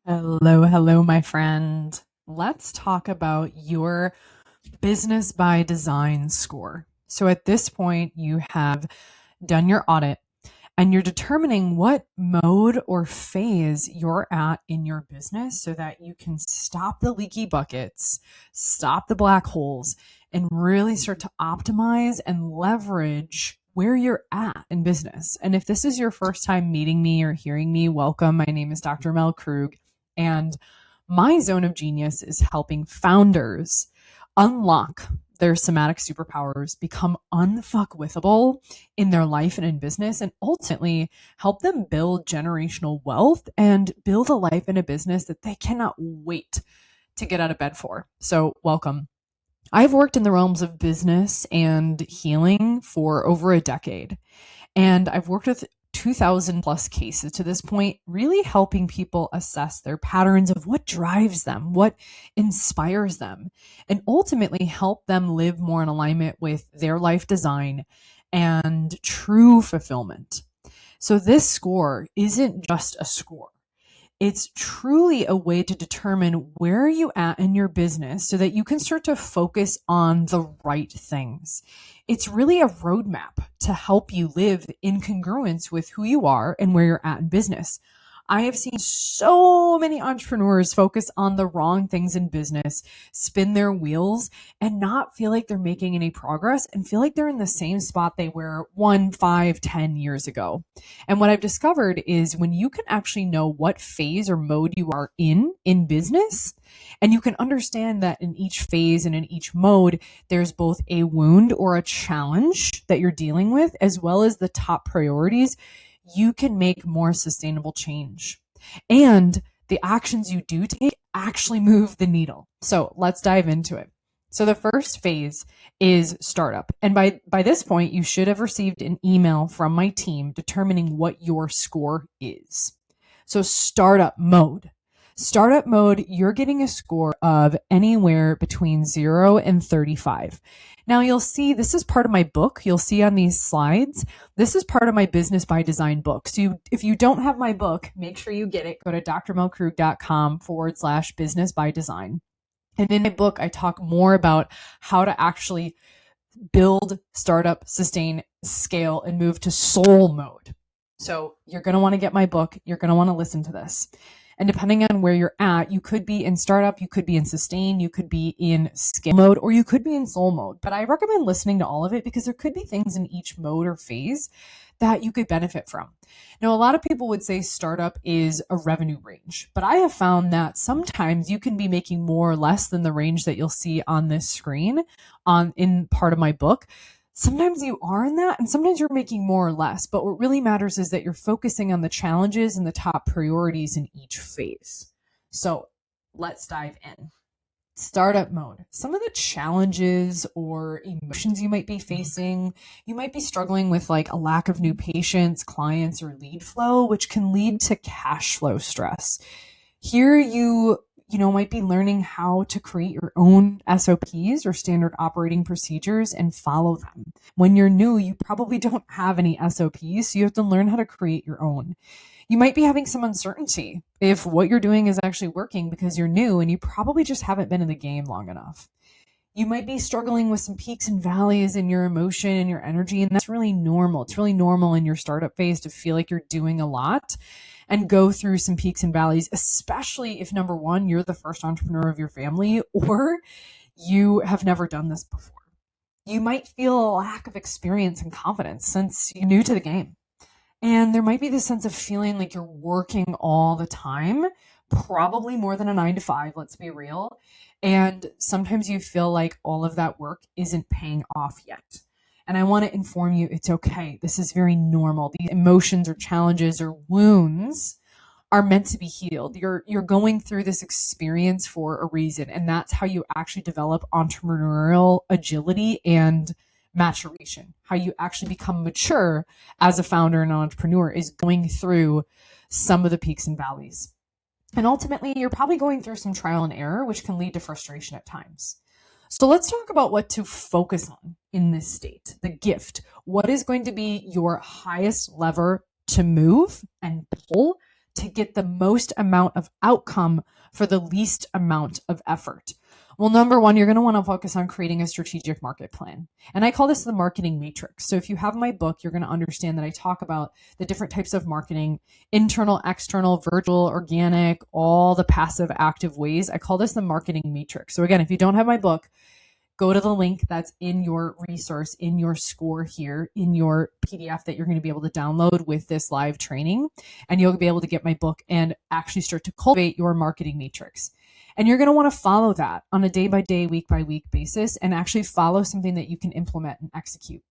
Hello, hello, my friend. Let's talk about your business by design score. So, at this point, you have done your audit and you're determining what mode or phase you're at in your business so that you can stop the leaky buckets, stop the black holes, and really start to optimize and leverage where you're at in business. And if this is your first time meeting me or hearing me, welcome. My name is Dr. Mel Krug, and my zone of genius is helping founders unlock their somatic superpowers, become unfuckwithable in their life and in business, and ultimately help them build generational wealth and build a life and a business that they cannot wait to get out of bed for. So, welcome. I've worked in the realms of business and healing for over a decade, and I've worked with 2,000 plus cases to this point, really helping people assess their patterns of what drives them, what inspires them, and ultimately help them live more in alignment with their life design and true fulfillment. So, this score isn't just a score. It's truly a way to determine where are you at in your business so that you can start to focus on the right things. It's really a roadmap to help you live in congruence with who you are and where you're at in business. I have seen so many entrepreneurs focus on the wrong things in business, spin their wheels, and not feel like they're making any progress and feel like they're in the same spot they were 1, 5, 10 years ago. And what I've discovered is when you can actually know what phase or mode you are in business, and you can understand that in each phase and in each mode, there's both a wound or a challenge that you're dealing with, as well as the top priorities, you can make more sustainable change. And the actions you do take actually move the needle. So let's dive into it. So the first phase is startup. And by this point, you should have received an email from my team determining what your score is. So startup mode. Startup mode, you're getting a score of anywhere between 0 and 35. Now you'll see this is part of my book. You'll see on these slides, this is part of my Business by Design book. So if you don't have my book, make sure you get it. Go to drmelkrug.com/business by design. And in my book, I talk more about how to actually build, startup, sustain, scale, and move to soul mode. So you're going to want to get my book. You're going to want to listen to this. And depending on where you're at, you could be in startup, you could be in sustain, you could be in scale mode, or you could be in soul mode. But I recommend listening to all of it because there could be things in each mode or phase that you could benefit from. Now, a lot of people would say startup is a revenue range, but I have found that sometimes you can be making more or less than the range that you'll see on this screen in part of my book. Sometimes you are in that, and sometimes you're making more or less. But what really matters is that you're focusing on the challenges and the top priorities in each phase. So let's dive in. Startup mode. Some of the challenges or emotions you might be facing, you might be struggling with like a lack of new patients, clients, or lead flow, which can lead to cash flow stress. Here you might be learning how to create your own SOPs or standard operating procedures and follow them. When you're new, you probably don't have any SOPs, so you have to learn how to create your own. You might be having some uncertainty if what you're doing is actually working because you're new and you probably just haven't been in the game long enough. You might be struggling with some peaks and valleys in your emotion and your energy, and that's really normal. It's really normal in your startup phase to feel like you're doing a lot and go through some peaks and valleys, especially if number one, you're the first entrepreneur of your family or you have never done this before. You might feel a lack of experience and confidence since you're new to the game. And there might be this sense of feeling like you're working all the time, probably more than a 9 to 5, let's be real. And sometimes you feel like all of that work isn't paying off yet. And I want to inform you it's okay. This is very normal. These emotions or challenges or wounds are meant to be healed. You're going through this experience for a reason, and that's how you actually develop entrepreneurial agility and maturation. How you actually become mature as a founder and entrepreneur is going through some of the peaks and valleys. And ultimately, you're probably going through some trial and error, which can lead to frustration at times. So let's talk about what to focus on in this state, the gift. What is going to be your highest lever to move and pull to get the most amount of outcome for the least amount of effort? Well, number one, you're going to want to focus on creating a strategic market plan. And I call this the marketing matrix. So if you have my book, you're going to understand that I talk about the different types of marketing: internal, external, virtual, organic, all the passive, active ways. I call this the marketing matrix. So again, if you don't have my book, go to the link that's in your resource, in your score here, in your PDF that you're going to be able to download with this live training. And you'll be able to get my book and actually start to cultivate your marketing matrix. And you're going to want to follow that on a day by day, week by week basis, and actually follow something that you can implement and execute.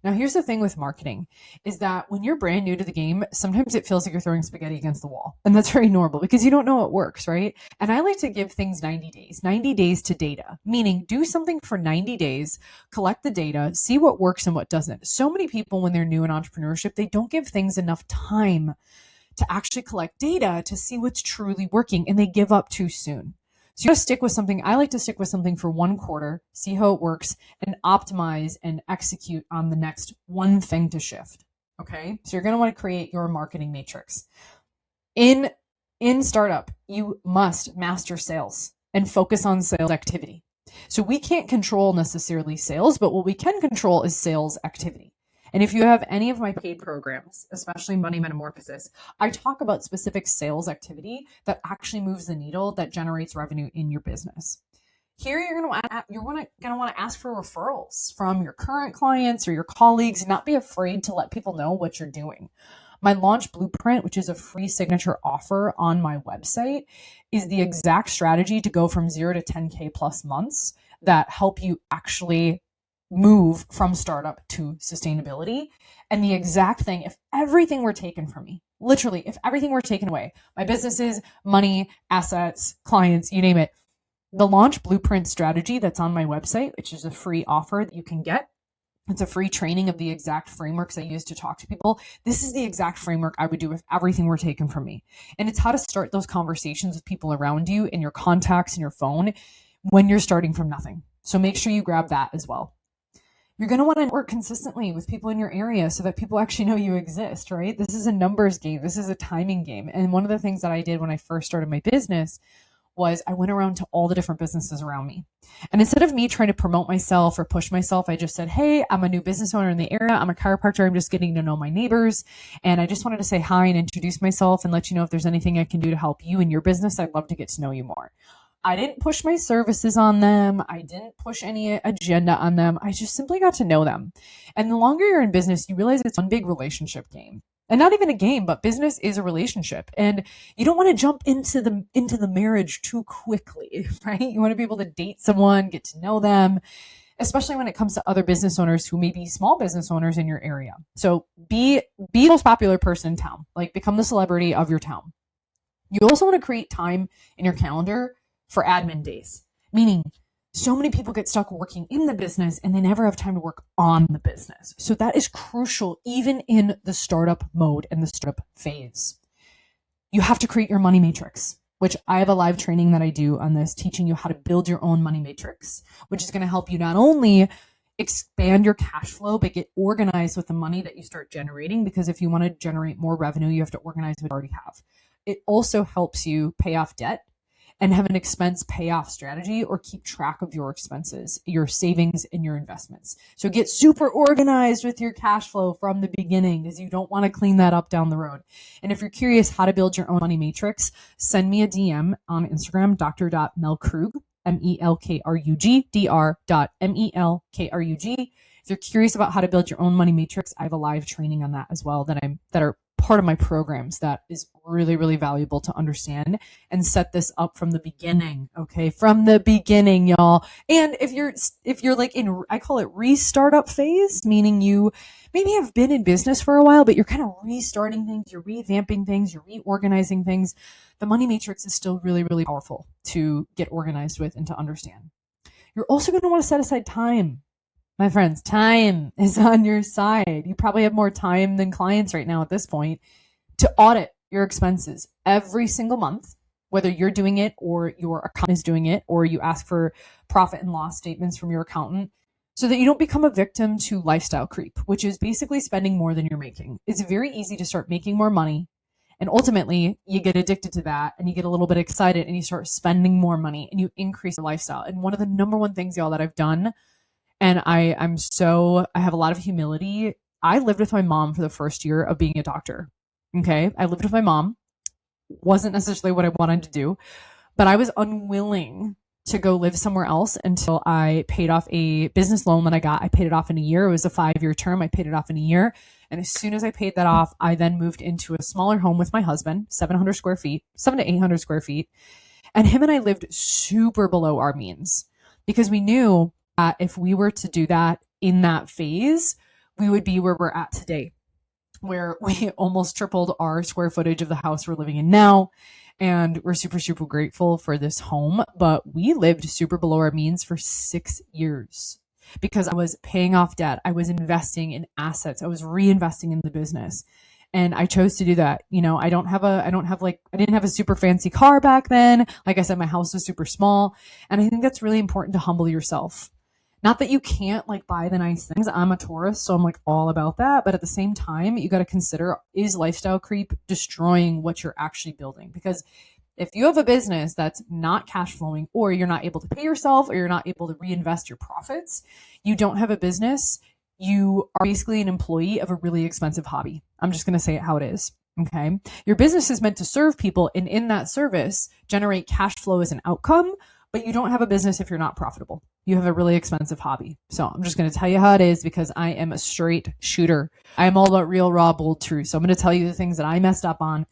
Now, here's the thing with marketing is that when you're brand new to the game, sometimes it feels like you're throwing spaghetti against the wall. And that's very normal because you don't know what works, right? And I like to give things 90 days to data, meaning do something for 90 days, collect the data, see what works and what doesn't. So many people, when they're new in entrepreneurship, they don't give things enough time to actually collect data to see what's truly working, and they give up too soon. So you got to stick with something. I like to stick with something for 1 quarter, see how it works, and optimize and execute on the next one thing to shift. Okay. So you're going to want to create your marketing matrix. In startup, you must master sales and focus on sales activity. So we can't control necessarily sales, but what we can control is sales activity. And if you have any of my paid programs, especially Money Metamorphosis, I talk about specific sales activity that actually moves the needle, that generates revenue in your business. Here, you're going to want to ask for referrals from your current clients or your colleagues, and not be afraid to let people know what you're doing. My launch blueprint, which is a free signature offer on my website, is the exact strategy to go from 0 to 10K plus months that help you actually move from startup to sustainability. And the exact thing, if everything were taken from me, literally, if everything were taken away, my businesses, money, assets, clients, you name it, the launch blueprint strategy that's on my website, which is a free offer that you can get. It's a free training of the exact frameworks I use to talk to people. This is the exact framework I would do if everything were taken from me. And it's how to start those conversations with people around you in your contacts in your phone when you're starting from nothing. So make sure you grab that as well. You're going to want to work consistently with people in your area so that people actually know you exist, right? This is a numbers game. This is a timing game. And one of the things that I did when I first started my business was I went around to all the different businesses around me. And instead of me trying to promote myself or push myself, I just said, hey, I'm a new business owner in the area. I'm a chiropractor. I'm just getting to know my neighbors. And I just wanted to say hi and introduce myself and let you know if there's anything I can do to help you in your business. I'd love to get to know you more. I didn't push my services on them. I didn't push any agenda on them. I just simply got to know them. And the longer you're in business, you realize it's one big relationship game. And not even a game, but business is a relationship. And you don't want to jump into the marriage too quickly, right? You want to be able to date someone, get to know them, especially when it comes to other business owners who may be small business owners in your area. So be the most popular person in town, like become the celebrity of your town. You also want to create time in your calendar for admin days, meaning so many people get stuck working in the business and they never have time to work on the business. So that is crucial even in the startup mode and the startup phase. You have to create your money matrix, which I have a live training that I do on this, teaching you how to build your own money matrix, which is going to help you not only expand your cash flow, but get organized with the money that you start generating. Because if you want to generate more revenue, you have to organize what you already have. It also helps you pay off debt and have an expense payoff strategy or keep track of your expenses, your savings, and your investments. So get super organized with your cash flow from the beginning because you don't want to clean that up down the road. And if you're curious how to build your own money matrix, send me a DM on Instagram, dr.melkrug, MELKRUG, dr.MELKRUG. If you're curious about how to build your own money matrix, I have a live training on that as well that are part of my programs that is really, really valuable to understand and set this up from the beginning. Okay. From the beginning, y'all. And if you're like in, I call it restartup phase, meaning you maybe have been in business for a while, but you're kind of restarting things, you're revamping things, you're reorganizing things. The money matrix is still really, really powerful to get organized with and to understand. You're also going to want to set aside time. My friends, time is on your side. You probably have more time than clients right now at this point to audit your expenses every single month, whether you're doing it or your accountant is doing it, or you ask for profit and loss statements from your accountant so that you don't become a victim to lifestyle creep, which is basically spending more than you're making. It's very easy to start making more money And ultimately, you get addicted to that and you get a little bit excited and you start spending more money and you increase your lifestyle. And one of the number one things, y'all, that I've done, and I have a lot of humility. I lived with my mom for the first year of being a doctor. Okay. I lived with my mom. Wasn't necessarily what I wanted to do, but I was unwilling to go live somewhere else until I paid off a business loan that I got. I paid it off in a year. It was a 5-year term. I paid it off in a year. And as soon as I paid that off, I then moved into a smaller home with my husband, 700 square feet, 700 to 800 square feet. And him and I lived super below our means because we knew that if we were to do that in that phase, we would be where we're at today, where we almost tripled our square footage of the house we're living in now. And we're super, super grateful for this home. But we lived super below our means for 6 years because I was paying off debt. I was investing in assets. I was reinvesting in the business. And I chose to do that. You know, I didn't have a super fancy car back then. Like I said, my house was super small. And I think that's really important to humble yourself. Not that you can't like buy the nice things. I'm a Taurus, so I'm like all about that. But at the same time, you got to consider, is lifestyle creep destroying what you're actually building? Because if you have a business that's not cash flowing, or you're not able to pay yourself, or you're not able to reinvest your profits, you don't have a business. You are basically an employee of a really expensive hobby. I'm just going to say it how it is. Okay. Your business is meant to serve people, and in that service, generate cash flow as an outcome. But you don't have a business if you're not profitable. You have a really expensive hobby. So I'm just going to tell you how it is because I am a straight shooter. I am all about real, raw, bold truth. So I'm going to tell you the things that I messed up on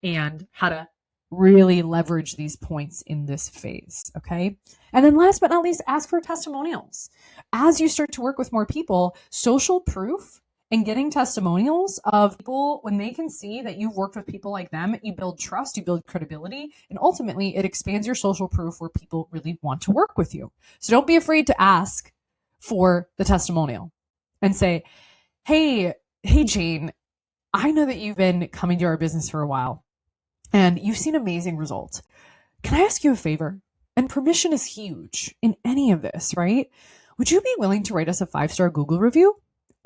and how to really leverage these points in this phase. Okay. And then last but not least, ask for testimonials. As you start to work with more people, social proof and getting testimonials of people, when they can see that you've worked with people like them, you build trust, you build credibility, and ultimately it expands your social proof where people really want to work with you. So don't be afraid to ask for the testimonial and say, hey Jane, I know that you've been coming to our business for a while and you've seen amazing results. Can I ask you a favor? And permission is huge in any of this, right? Would you be willing to write us a 5-star Google review?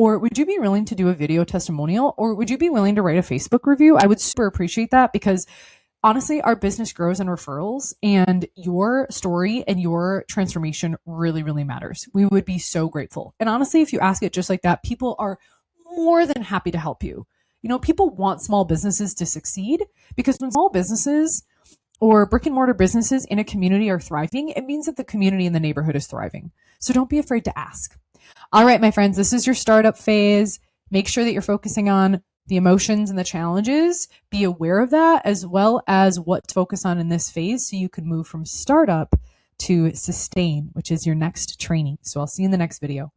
Or would you be willing to do a video testimonial? Or would you be willing to write a Facebook review? I would super appreciate that because honestly, our business grows on referrals, and your story and your transformation really, really matters. We would be so grateful. And honestly, if you ask it just like that, people are more than happy to help you. You know, people want small businesses to succeed because when small businesses or brick and mortar businesses in a community are thriving, it means that the community in the neighborhood is thriving. So don't be afraid to ask. All right, my friends, this is your startup phase. Make sure that you're focusing on the emotions and the challenges. Be aware of that as well as what to focus on in this phase so you can move from startup to sustain, which is your next training. So I'll see you in the next video.